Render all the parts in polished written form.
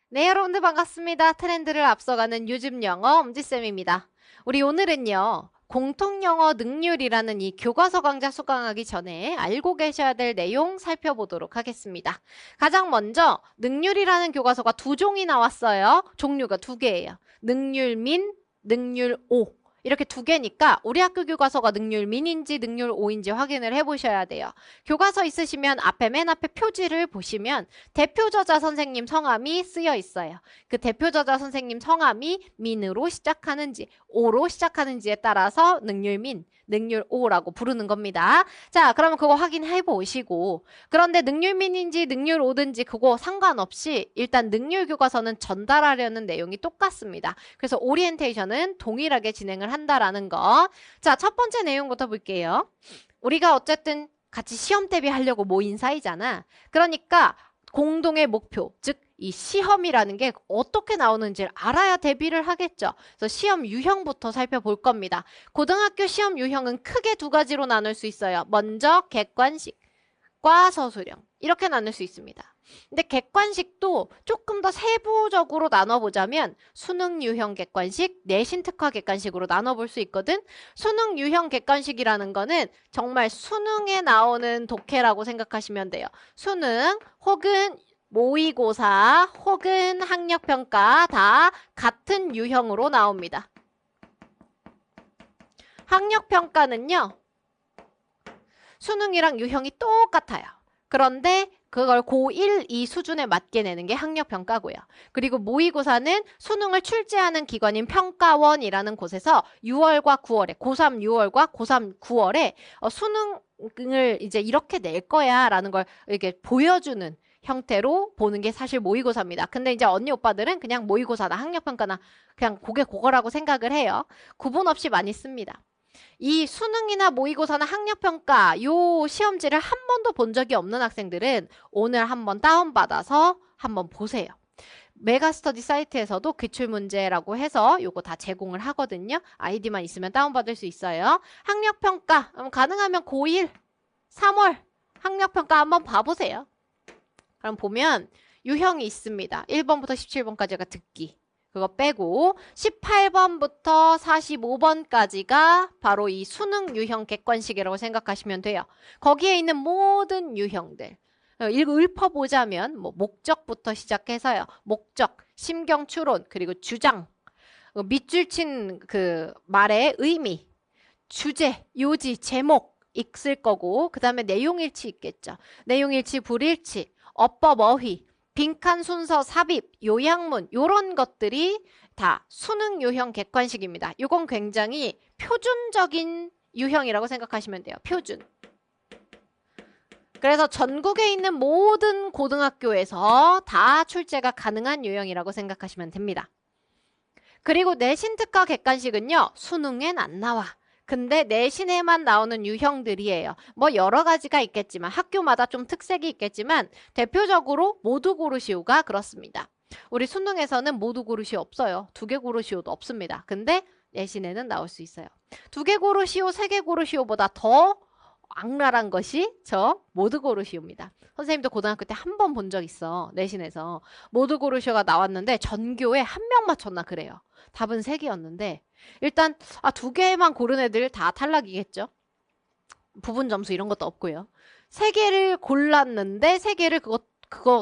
네, 여러분들 반갑습니다. 트렌드를 앞서가는 요즘 영어 엄지쌤입니다. 우리 오늘은요, 공통영어 능률이라는 이 교과서 강좌 수강하기 전에 알고 계셔야 될 내용 살펴보도록 하겠습니다. 가장 먼저 능률이라는 교과서가 두 종이 나왔어요. 종류가 두 개예요. 능률민, 능률5. 이렇게 두 개니까 우리 학교 교과서가 능률민인지 능률5인지 확인을 해보셔야 돼요. 교과서 있으시면 맨 앞에 표지를 보시면 대표 저자 선생님 성함이 쓰여 있어요. 그 대표 저자 선생님 성함이 민으로 시작하는지 오로 시작하는지에 따라서 능률민, 능률오라고 부르는 겁니다. 자, 그러면 그거 확인해 보시고, 그런데 능률민인지 능률오든지 그거 상관없이 일단 능률 교과서는 전달하려는 내용이 똑같습니다. 그래서 오리엔테이션은 동일하게 진행을 한다라는 거. 자, 첫 번째 내용부터 볼게요. 우리가 어쨌든 같이 시험 대비하려고 모인 사이잖아. 그러니까 공동의 목표, 즉 이 시험이라는 게 어떻게 나오는지를 알아야 대비를 하겠죠. 그래서 시험 유형부터 살펴볼 겁니다. 고등학교 시험 유형은 크게 두 가지로 나눌 수 있어요. 먼저 객관식과 서술형 이렇게 나눌 수 있습니다. 근데 객관식도 조금 더 세부적으로 나눠보자면 수능 유형 객관식, 내신 특화 객관식으로 나눠볼 수 있거든. 수능 유형 객관식이라는 거는 정말 수능에 나오는 독해라고 생각하시면 돼요. 수능 혹은 모의고사 혹은 학력평가 다 같은 유형으로 나옵니다. 학력평가는요, 수능이랑 유형이 똑같아요. 그런데 그걸 고1, 2 수준에 맞게 내는 게 학력평가고요. 그리고 모의고사는 수능을 출제하는 기관인 평가원이라는 곳에서 6월과 9월에, 고3 6월과 고3 9월에 수능을 이제 이렇게 낼 거야 라는 걸 이렇게 보여주는 형태로 보는 게 사실 모의고사입니다. 근데 이제 언니 오빠들은 그냥 모의고사나 학력평가나 그냥 그거라고 생각을 해요. 구분 없이 많이 씁니다. 이 수능이나 모의고사나 학력평가 요 시험지를 한 번도 본 적이 없는 학생들은 오늘 한번 다운받아서 한번 보세요. 메가스터디 사이트에서도 기출문제라고 해서 요거 다 제공을 하거든요. 아이디만 있으면 다운받을 수 있어요. 학력평가 가능하면 고1, 3월 학력평가 한번 봐보세요. 그럼 보면 유형이 있습니다. 1번부터 17번까지가 듣기. 그거 빼고 18번부터 45번까지가 바로 이 수능 유형 객관식이라고 생각하시면 돼요. 거기에 있는 모든 유형들 읊어보자면 뭐 목적부터 시작해서요. 목적, 심경 추론, 그리고 주장, 밑줄 친 그 말의 의미, 주제, 요지, 제목 있을 거고 그 다음에 내용일치 있겠죠. 내용일치, 불일치, 어법, 어휘, 빈칸 순서, 삽입, 요약문 요런 것들이 다 수능 유형 객관식입니다. 이건 굉장히 표준적인 유형이라고 생각하시면 돼요. 표준. 그래서 전국에 있는 모든 고등학교에서 다 출제가 가능한 유형이라고 생각하시면 됩니다. 그리고 내신 특화 객관식은요. 수능엔 안 나와. 근데 내신에만 나오는 유형들이에요. 뭐 여러 가지가 있겠지만 학교마다 좀 특색이 있겠지만 대표적으로 모두 고르시오가 그렇습니다. 우리 수능에서는 모두 고르시오 없어요. 두 개 고르시오도 없습니다. 근데 내신에는 나올 수 있어요. 두 개 고르시오, 세 개 고르시오보다 더 악랄한 것이 저 모두 고르시오입니다. 선생님도 고등학교 때 한 번 본 적 있어. 내신에서. 모두 고르시오가 나왔는데 전교에 한 명 맞췄나 그래요. 답은 3개였는데 일단 두 개만 고른 애들 다 탈락이겠죠. 부분 점수 이런 것도 없고요. 3개를 골랐는데 3개를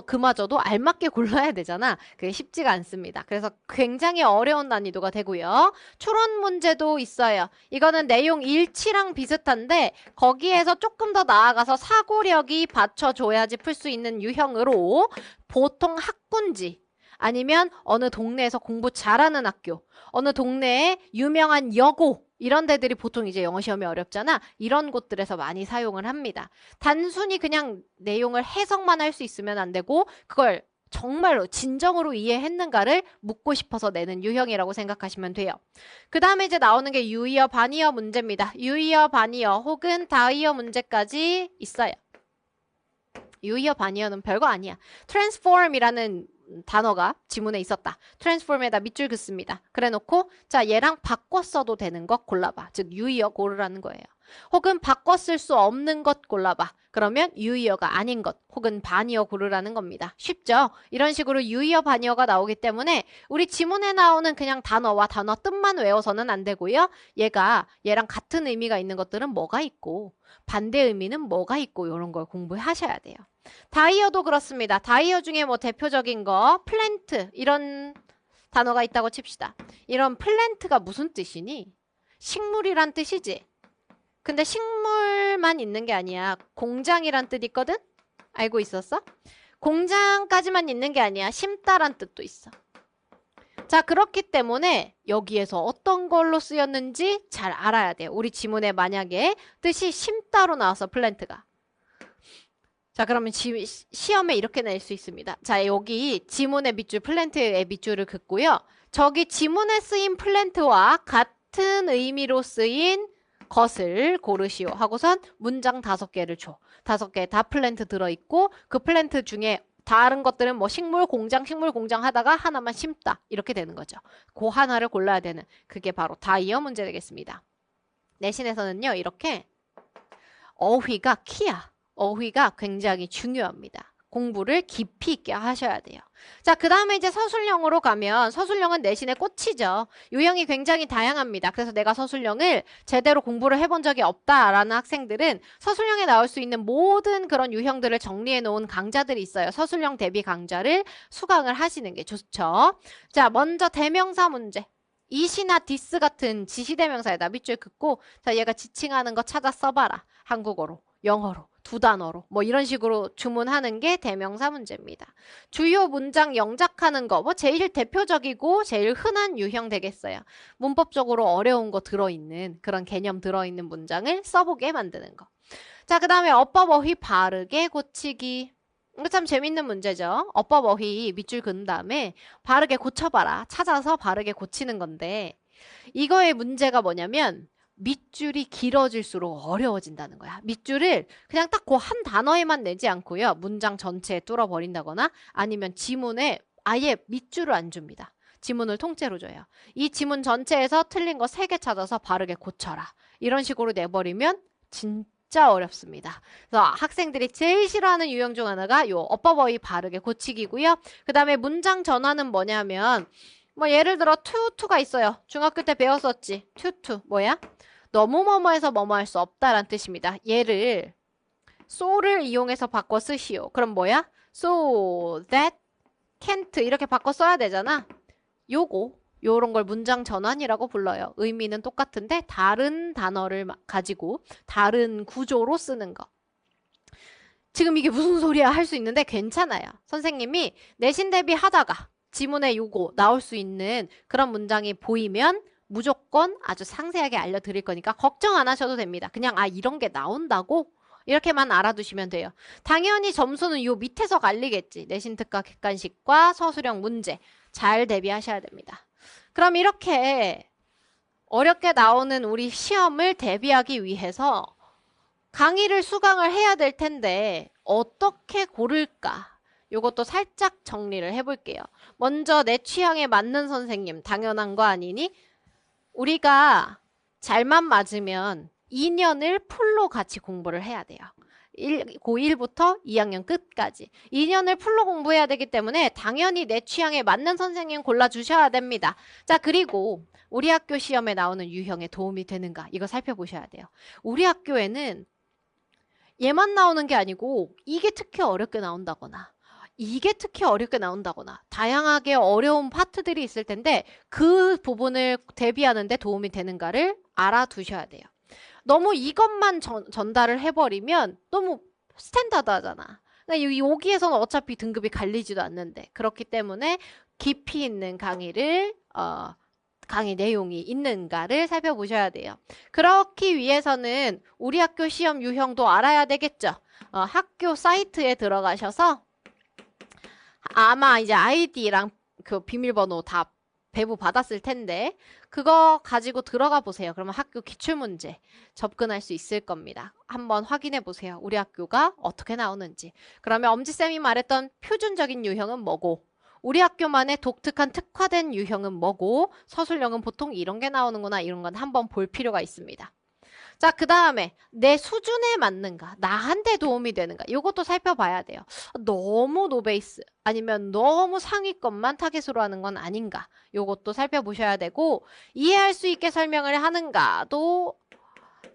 그마저도 알맞게 골라야 되잖아. 그게 쉽지가 않습니다. 그래서 굉장히 어려운 난이도가 되고요. 추론 문제도 있어요. 이거는 내용 일치랑 비슷한데 거기에서 조금 더 나아가서 사고력이 받쳐줘야지 풀 수 있는 유형으로 보통 학군지 아니면 어느 동네에서 공부 잘하는 학교, 어느 동네에 유명한 여고 이런 데들이 보통 이제 영어 시험이 어렵잖아. 이런 곳들에서 많이 사용을 합니다. 단순히 그냥 내용을 해석만 할 수 있으면 안 되고 그걸 정말로 진정으로 이해했는가를 묻고 싶어서 내는 유형이라고 생각하시면 돼요. 그 다음에 이제 나오는 게 유이어, 반이어 문제입니다. 유이어, 반이어 혹은 다이어 문제까지 있어요. 유이어, 반이어는 별거 아니야. transform이라는 단어가 지문에 있었다. 트랜스폼에다 밑줄 긋습니다. 그래 놓고 자 얘랑 바꿔 써도 되는 거 골라봐. 즉 유이어 고르라는 거예요. 혹은 바꿔 쓸 수 없는 것 골라봐. 그러면 유의어가 아닌 것 혹은 반의어 고르라는 겁니다. 쉽죠? 이런 식으로 유의어 반의어가 나오기 때문에 우리 지문에 나오는 그냥 단어와 단어 뜻만 외워서는 안 되고요. 얘랑 같은 의미가 있는 것들은 뭐가 있고 반대 의미는 뭐가 있고 이런 걸 공부하셔야 돼요. 다이어도 그렇습니다. 다이어 중에 뭐 대표적인 거 플랜트 이런 단어가 있다고 칩시다. 이런 플랜트가 무슨 뜻이니? 식물이란 뜻이지. 근데 식물만 있는 게 아니야. 공장이란 뜻 있거든? 알고 있었어? 공장까지만 있는 게 아니야. 심다란 뜻도 있어. 자, 그렇기 때문에 여기에서 어떤 걸로 쓰였는지 잘 알아야 돼요. 우리 지문에 만약에 뜻이 심다로 나와서 플랜트가. 자, 그러면 시험에 이렇게 낼 수 있습니다. 자, 여기 지문의 밑줄, 플랜트의 밑줄을 긋고요. 저기 지문에 쓰인 플랜트와 같은 의미로 쓰인 것을 고르시오 하고선 문장 5개를 줘. 5개 다 플랜트 들어있고 그 플랜트 중에 다른 것들은 뭐 식물 공장 하다가 하나만 심다 이렇게 되는 거죠. 그 하나를 골라야 되는 그게 바로 다이어 문제 되겠습니다. 내신에서는요 이렇게 어휘가 키야. 어휘가 굉장히 중요합니다. 공부를 깊이 있게 하셔야 돼요. 자, 그 다음에 이제 서술형으로 가면 서술형은 내신의 꽃이죠. 유형이 굉장히 다양합니다. 그래서 내가 서술형을 제대로 공부를 해본 적이 없다라는 학생들은 서술형에 나올 수 있는 모든 그런 유형들을 정리해 놓은 강좌들이 있어요. 서술형 대비 강좌를 수강을 하시는 게 좋죠. 자, 먼저 대명사 문제. 이시나 디스 같은 지시대명사에다 밑줄 긋고 자, 얘가 지칭하는 거 찾아 써봐라. 한국어로, 영어로. 2단어로 뭐 이런 식으로 주문하는 게 대명사 문제입니다. 주요 문장 영작하는 거 뭐 제일 대표적이고 제일 흔한 유형 되겠어요. 문법적으로 어려운 거 들어있는 그런 개념 들어있는 문장을 써보게 만드는 거. 자, 그 다음에 어법 어휘 바르게 고치기. 이거 참 재밌는 문제죠. 어법 어휘 밑줄 그은 다음에 바르게 고쳐봐라. 찾아서 바르게 고치는 건데 이거의 문제가 뭐냐면 밑줄이 길어질수록 어려워진다는 거야. 밑줄을 그냥 딱 그 한 단어에만 내지 않고요. 문장 전체에 뚫어버린다거나 아니면 지문에 아예 밑줄을 안 줍니다. 지문을 통째로 줘요. 이 지문 전체에서 틀린 거 3개 찾아서 바르게 고쳐라. 이런 식으로 내버리면 진짜 어렵습니다. 그래서 학생들이 제일 싫어하는 유형 중 하나가 요 어법어휘 바르게 고치기고요. 그 다음에 문장 전환은 뭐냐면 뭐 예를 들어 투가 있어요. 중학교 때 배웠었지. 투 뭐야? 너무 뭐뭐해서 뭐뭐 할 수 없다라는 뜻입니다. 얘를 so를 이용해서 바꿔 쓰시오. 그럼 뭐야? so that can't 이렇게 바꿔 써야 되잖아. 요런 걸 문장 전환이라고 불러요. 의미는 똑같은데 다른 단어를 가지고 다른 구조로 쓰는 거. 지금 이게 무슨 소리야 할 수 있는데 괜찮아요. 선생님이 내신 대비하다가 지문에 요거 나올 수 있는 그런 문장이 보이면 무조건 아주 상세하게 알려드릴 거니까 걱정 안 하셔도 됩니다. 그냥 이런 게 나온다고? 이렇게만 알아두시면 돼요. 당연히 점수는 요 밑에서 갈리겠지. 내신 특강 객관식과 서술형 문제 잘 대비하셔야 됩니다. 그럼 이렇게 어렵게 나오는 우리 시험을 대비하기 위해서 강의를 수강을 해야 될 텐데 어떻게 고를까? 요것도 살짝 정리를 해볼게요. 먼저 내 취향에 맞는 선생님 당연한 거 아니니? 우리가 잘만 맞으면 2년을 풀로 같이 공부를 해야 돼요. 고1부터 2학년 끝까지 2년을 풀로 공부해야 되기 때문에 당연히 내 취향에 맞는 선생님 골라주셔야 됩니다. 자, 그리고 우리 학교 시험에 나오는 유형에 도움이 되는가 이거 살펴보셔야 돼요. 우리 학교에는 얘만 나오는 게 아니고 이게 특히 어렵게 나온다거나 이게 특히 어렵게 나온다거나 다양하게 어려운 파트들이 있을 텐데 그 부분을 대비하는 데 도움이 되는가를 알아두셔야 돼요. 너무 이것만 전달을 해버리면 너무 스탠다드하잖아. 그러니까 여기에서는 어차피 등급이 갈리지도 않는데 그렇기 때문에 깊이 있는 강의를 강의 내용이 있는가를 살펴보셔야 돼요. 그렇기 위해서는 우리 학교 시험 유형도 알아야 되겠죠. 학교 사이트에 들어가셔서 아마 이제 아이디랑 그 비밀번호 다 배부 받았을 텐데 그거 가지고 들어가 보세요. 그러면 학교 기출문제 접근할 수 있을 겁니다. 한번 확인해 보세요. 우리 학교가 어떻게 나오는지. 그러면 엄지쌤이 말했던 표준적인 유형은 뭐고 우리 학교만의 독특한 특화된 유형은 뭐고 서술형은 보통 이런 게 나오는구나 이런 건 한번 볼 필요가 있습니다. 자, 그 다음에 내 수준에 맞는가, 나한테 도움이 되는가, 이것도 살펴봐야 돼요. 너무 노베이스 아니면 너무 상위권만 타겟으로 하는 건 아닌가, 이것도 살펴보셔야 되고, 이해할 수 있게 설명을 하는가도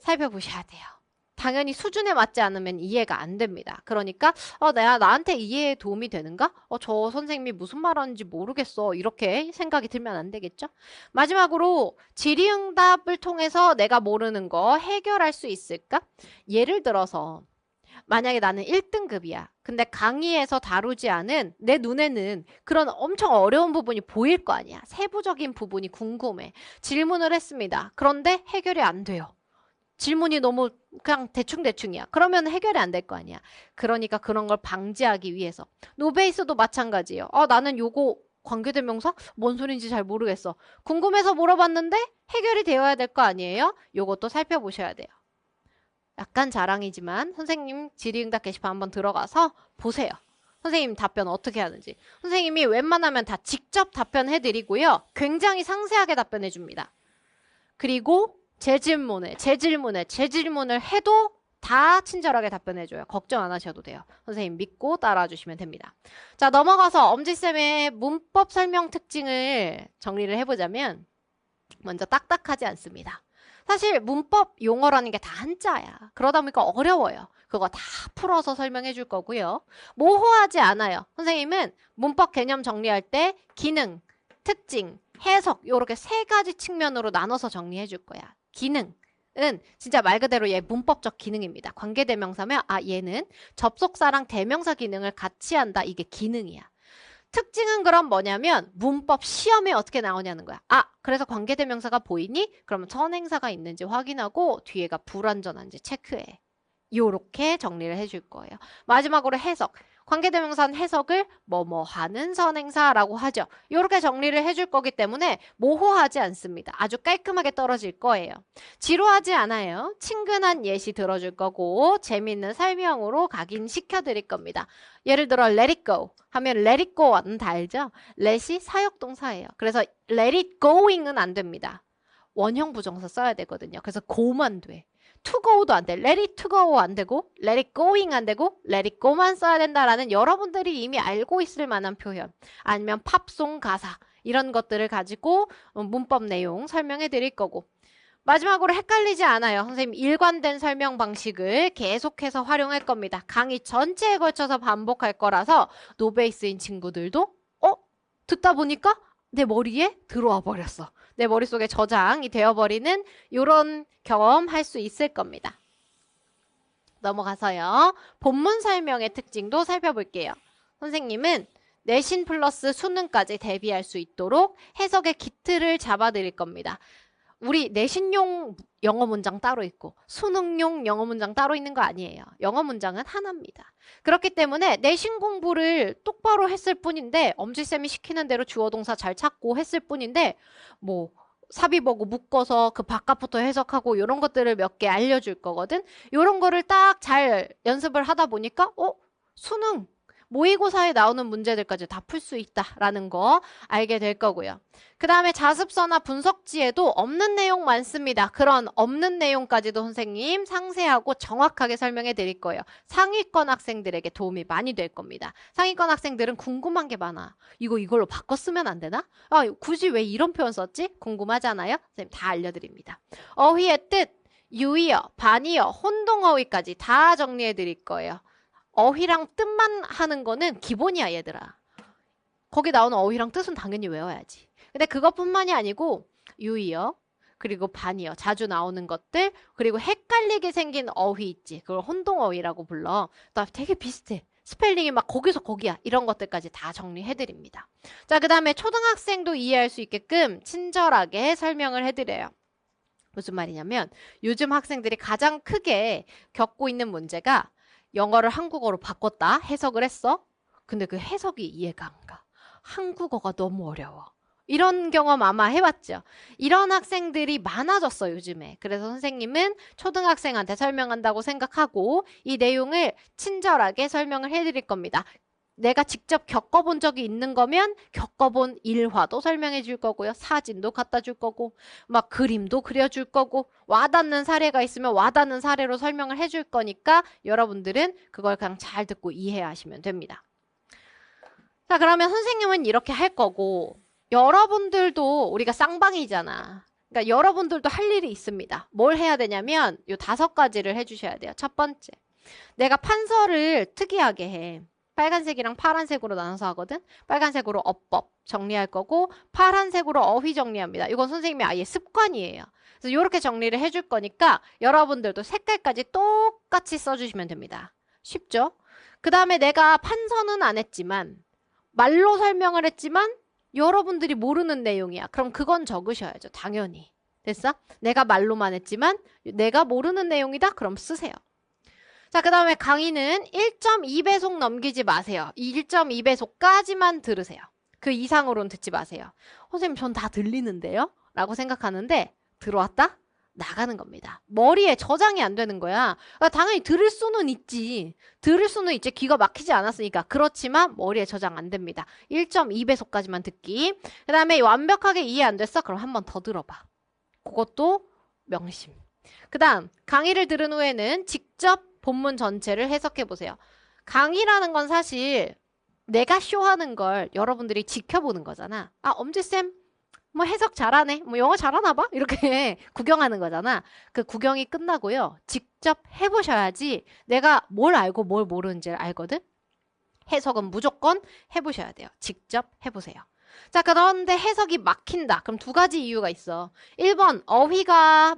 살펴보셔야 돼요. 당연히 수준에 맞지 않으면 이해가 안 됩니다. 그러니까 내가 나한테 이해에 도움이 되는가? 저 선생님이 무슨 말하는지 모르겠어. 이렇게 생각이 들면 안 되겠죠? 마지막으로 질의응답을 통해서 내가 모르는 거 해결할 수 있을까? 예를 들어서 만약에 나는 1등급이야. 근데 강의에서 다루지 않은 내 눈에는 그런 엄청 어려운 부분이 보일 거 아니야. 세부적인 부분이 궁금해. 질문을 했습니다. 그런데 해결이 안 돼요. 질문이 너무 그냥 대충대충이야. 그러면 해결이 안 될 거 아니야. 그러니까 그런 걸 방지하기 위해서. 노베이스도 마찬가지예요. 나는 요거 관계대명사? 뭔 소린지 잘 모르겠어. 궁금해서 물어봤는데 해결이 되어야 될 거 아니에요? 요것도 살펴보셔야 돼요. 약간 자랑이지만 선생님 질의응답 게시판 한번 들어가서 보세요. 선생님 답변 어떻게 하는지. 선생님이 웬만하면 다 직접 답변해드리고요. 굉장히 상세하게 답변해줍니다. 그리고 제 질문을 해도 다 친절하게 답변해줘요. 걱정 안 하셔도 돼요. 선생님 믿고 따라와 주시면 됩니다. 자, 넘어가서 엄지쌤의 문법 설명 특징을 정리를 해보자면, 먼저 딱딱하지 않습니다. 사실 문법 용어라는 게 다 한자야. 그러다 보니까 어려워요. 그거 다 풀어서 설명해 줄 거고요. 모호하지 않아요. 선생님은 문법 개념 정리할 때 기능, 특징, 해석 이렇게 세 가지 측면으로 나눠서 정리해 줄 거야. 기능은 진짜 말 그대로 얘 문법적 기능입니다. 관계대명사면 얘는 접속사랑 대명사 기능을 같이 한다. 이게 기능이야. 특징은 그럼 뭐냐면 문법 시험에 어떻게 나오냐는 거야. 그래서 관계대명사가 보이니? 그러면 선행사가 있는지 확인하고 뒤에가 불완전한지 체크해. 요렇게 정리를 해줄 거예요. 마지막으로 해석. 관계대명사는 해석을 뭐뭐 하는 선행사라고 하죠. 이렇게 정리를 해줄 거기 때문에 모호하지 않습니다. 아주 깔끔하게 떨어질 거예요. 지루하지 않아요. 친근한 예시 들어줄 거고 재미있는 설명으로 각인시켜 드릴 겁니다. 예를 들어 let it go 하면 let it go는 다 알죠? let이 사역동사예요. 그래서 let it going은 안 됩니다. 원형 부정사 써야 되거든요. 그래서 go만 돼. to go도 안 돼. let it to go 안 되고 let it going 안 되고 let it go만 써야 된다라는 여러분들이 이미 알고 있을 만한 표현, 아니면 팝송 가사 이런 것들을 가지고 문법 내용 설명해 드릴 거고, 마지막으로 헷갈리지 않아요. 선생님 일관된 설명 방식을 계속해서 활용할 겁니다. 강의 전체에 걸쳐서 반복할 거라서 노베이스인 친구들도 듣다 보니까 내 머리에 들어와 버렸어. 내 머릿속에 저장이 되어버리는 이런 경험 할 수 있을 겁니다. 넘어가서요. 본문 설명의 특징도 살펴볼게요. 선생님은 내신 플러스 수능까지 대비할 수 있도록 해석의 기틀을 잡아드릴 겁니다. 우리 내신용 영어 문장 따로 있고 수능용 영어 문장 따로 있는 거 아니에요. 영어 문장은 하나입니다. 그렇기 때문에 내신 공부를 똑바로 했을 뿐인데, 엄지쌤이 시키는 대로 주어 동사 잘 찾고 했을 뿐인데, 삽입어구 묶어서 그 바깥부터 해석하고 이런 것들을 몇 개 알려줄 거거든. 이런 거를 딱 잘 연습을 하다 보니까 수능 모의고사에 나오는 문제들까지 다 풀 수 있다라는 거 알게 될 거고요. 그 다음에 자습서나 분석지에도 없는 내용 많습니다. 그런 없는 내용까지도 선생님 상세하고 정확하게 설명해 드릴 거예요. 상위권 학생들에게 도움이 많이 될 겁니다. 상위권 학생들은 궁금한 게 많아. 이걸로 바꿔 쓰면 안 되나? 굳이 왜 이런 표현 썼지? 궁금하잖아요. 선생님 다 알려드립니다. 어휘의 뜻, 유의어, 반의어, 혼동어휘까지 다 정리해 드릴 거예요. 어휘랑 뜻만 하는 거는 기본이야, 얘들아. 거기 나오는 어휘랑 뜻은 당연히 외워야지. 근데 그것뿐만이 아니고 유의어, 그리고 반의어, 자주 나오는 것들, 그리고 헷갈리게 생긴 어휘 있지. 그걸 혼동어휘라고 불러. 나 되게 비슷해. 스펠링이 막 거기서 거기야. 이런 것들까지 다 정리해드립니다. 자, 그 다음에 초등학생도 이해할 수 있게끔 친절하게 설명을 해드려요. 무슨 말이냐면 요즘 학생들이 가장 크게 겪고 있는 문제가 영어를 한국어로 바꿨다, 해석을 했어. 근데 그 해석이 이해가 안 가. 한국어가 너무 어려워. 이런 경험 아마 해봤죠. 이런 학생들이 많아졌어, 요즘에. 그래서 선생님은 초등학생한테 설명한다고 생각하고 이 내용을 친절하게 설명을 해드릴 겁니다. 내가 직접 겪어본 적이 있는 거면 겪어본 일화도 설명해 줄 거고요. 사진도 갖다 줄 거고 막 그림도 그려줄 거고 와닿는 사례가 있으면 와닿는 사례로 설명을 해줄 거니까 여러분들은 그걸 그냥 잘 듣고 이해하시면 됩니다. 자, 그러면 선생님은 이렇게 할 거고 여러분들도 우리가 쌍방이잖아. 그러니까 여러분들도 할 일이 있습니다. 뭘 해야 되냐면 요 5가지를 해주셔야 돼요. 첫 번째, 내가 판서를 특이하게 해. 빨간색이랑 파란색으로 나눠서 하거든. 빨간색으로 어법 정리할 거고 파란색으로 어휘 정리합니다. 이건 선생님이 아예 습관이에요. 그래서 이렇게 정리를 해줄 거니까 여러분들도 색깔까지 똑같이 써주시면 됩니다. 쉽죠? 그 다음에 내가 판서는 안 했지만 말로 설명을 했지만 여러분들이 모르는 내용이야. 그럼 그건 적으셔야죠. 당연히. 됐어? 내가 말로만 했지만 내가 모르는 내용이다? 그럼 쓰세요. 자, 그 다음에 강의는 1.2배속 넘기지 마세요. 이 1.2배속까지만 들으세요. 그 이상으로는 듣지 마세요. 선생님, 전 다 들리는데요? 라고 생각하는데 들어왔다? 나가는 겁니다. 머리에 저장이 안 되는 거야. 그러니까 당연히 들을 수는 있지. 들을 수는 있지. 귀가 막히지 않았으니까. 그렇지만 머리에 저장 안 됩니다. 1.2배속까지만 듣기. 그 다음에 완벽하게 이해 안 됐어? 그럼 한 번 더 들어봐. 그것도 명심. 그 다음 강의를 들은 후에는 직접 본문 전체를 해석해 보세요. 강의라는 건 사실 내가 쇼하는 걸 여러분들이 지켜보는 거잖아. 아, 엄지쌤 뭐 해석 잘하네. 뭐 영어 잘하나 봐. 이렇게 구경하는 거잖아. 그 구경이 끝나고요. 직접 해보셔야지 내가 뭘 알고 뭘 모르는지를 알거든. 해석은 무조건 해보셔야 돼요. 직접 해보세요. 자, 그런데 해석이 막힌다. 그럼 2가지 이유가 있어. 1번 어휘가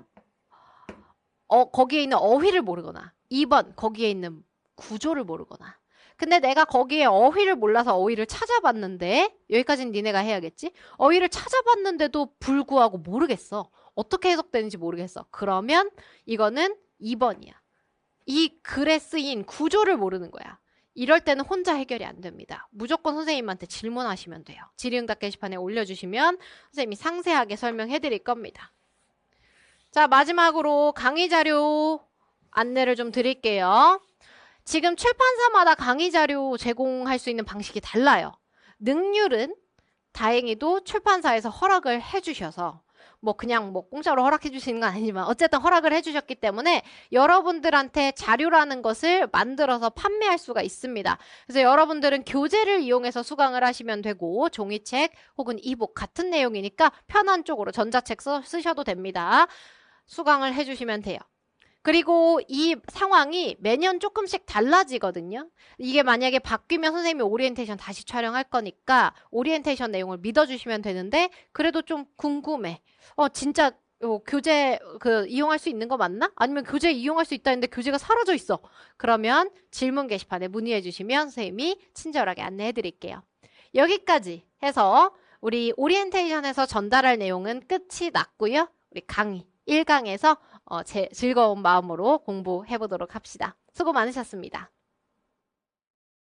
거기에 있는 어휘를 모르거나 2번 거기에 있는 구조를 모르거나. 근데 내가 거기에 어휘를 몰라서 어휘를 찾아봤는데 여기까지는 니네가 해야겠지? 어휘를 찾아봤는데도 불구하고 모르겠어. 어떻게 해석되는지 모르겠어. 그러면 이거는 2번이야. 이 글에 쓰인 구조를 모르는 거야. 이럴 때는 혼자 해결이 안 됩니다. 무조건 선생님한테 질문하시면 돼요. 질의응답 게시판에 올려주시면 선생님이 상세하게 설명해 드릴 겁니다. 자, 마지막으로 강의 자료 안내를 좀 드릴게요. 지금 출판사마다 강의 자료 제공할 수 있는 방식이 달라요. 능률은 다행히도 출판사에서 허락을 해주셔서 뭐 그냥 뭐 공짜로 허락해 주시는 건 아니지만 어쨌든 허락을 해주셨기 때문에 여러분들한테 자료라는 것을 만들어서 판매할 수가 있습니다. 그래서 여러분들은 교재를 이용해서 수강을 하시면 되고 종이책 혹은 이북 같은 내용이니까 편한 쪽으로 전자책 쓰셔도 됩니다. 수강을 해주시면 돼요. 그리고 이 상황이 매년 조금씩 달라지거든요. 이게 만약에 바뀌면 선생님이 오리엔테이션 다시 촬영할 거니까 오리엔테이션 내용을 믿어주시면 되는데 그래도 좀 궁금해. 진짜 교재 이용할 수 있는 거 맞나? 아니면 교재 이용할 수 있다 했는데 교재가 사라져 있어. 그러면 질문 게시판에 문의해 주시면 선생님이 친절하게 안내해 드릴게요. 여기까지 해서 우리 오리엔테이션에서 전달할 내용은 끝이 났고요. 우리 강의 1강에서 즐거운 마음으로 공부해 보도록 합시다. 수고 많으셨습니다.